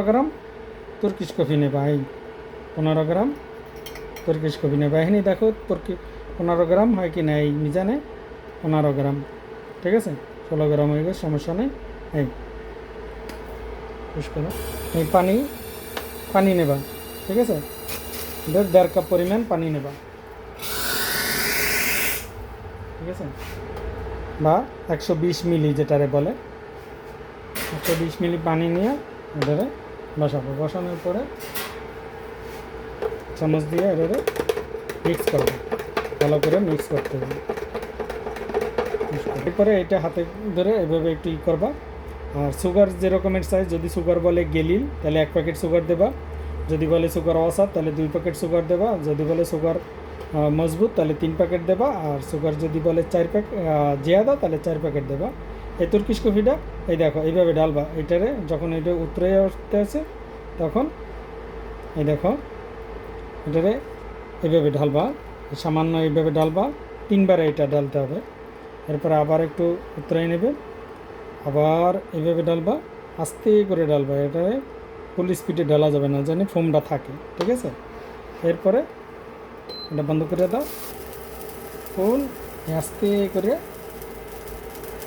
গ্রাম Turkish coffee নেবা, এই 15 গ্রাম Turkish coffee নেবা। এখানে দেখো 15 গ্রাম হয় কি না, এই মিজানে 15 গ্রাম, ঠিক আছে। 16 গ্রাম হয়ে গেছে, সমস্যা নেই। এই করো, এই পানি নেবা, ঠিক আছে। 1.5 কাপ পরিমাণ পানি নেবা, ঠিক আছে, বা 120 মিলি যেটারে বলে, 120 মিলি পানি নিয়ে এটারে বসাবো। বসানোর পরে চামচ দিয়ে এটারে মিক্স করবো, ভালো করে মিক্স করতে হবে। এরপরে এটা হাতে ধরে এভাবে একটু করবা। আর সুগার যে রকমের চাই, যদি সুগার বলে গেলিল তাহলে 1 প্যাকেট সুগার দেবা, যদি বলে সুগার অসাদ তাহলে 2 প্যাকেট সুগার দেবা, যদি বলে সুগার মজবুত তাহলে 3 প্যাকেট দেবা, আর সুগার যদি বলে 4 প্যাকেট জিয়াদা তাহলে 4 প্যাকেট দেবা। এই তুর্কিশ কফিটা এই দেখো এইভাবে ডালবা। এটারে যখন এটা উতরে আসতে আছে তখন এই দেখো এটারে এইভাবে ঢালবা, সামান্য এইভাবে ঢালবা, 3বার এটা ঢালতে হবে। এরপরে আবার একটু উতরাই নেবে, আবার এইভাবে ডালবা, আস্তে করে ডালবা। এটারে ফুল স্পিডে ঢালা যাবে না, জানি ফোমটা থাকে, ঠিক আছে। এরপরে এটা বন্ধ করে দাও, ফুল আস্তে করে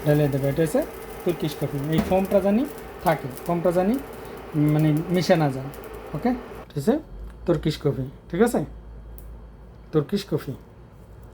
ঢেলে দেবে। এটা হচ্ছে তুর্কিশ কফি। এই ফোমটা জানি থাকে, ফোমটা জানি মানে মিশে না যায়, ওকে। ঠিক আছে, তুর্কিশ কফি, ঠিক আছে, তুর্কিশ কফি।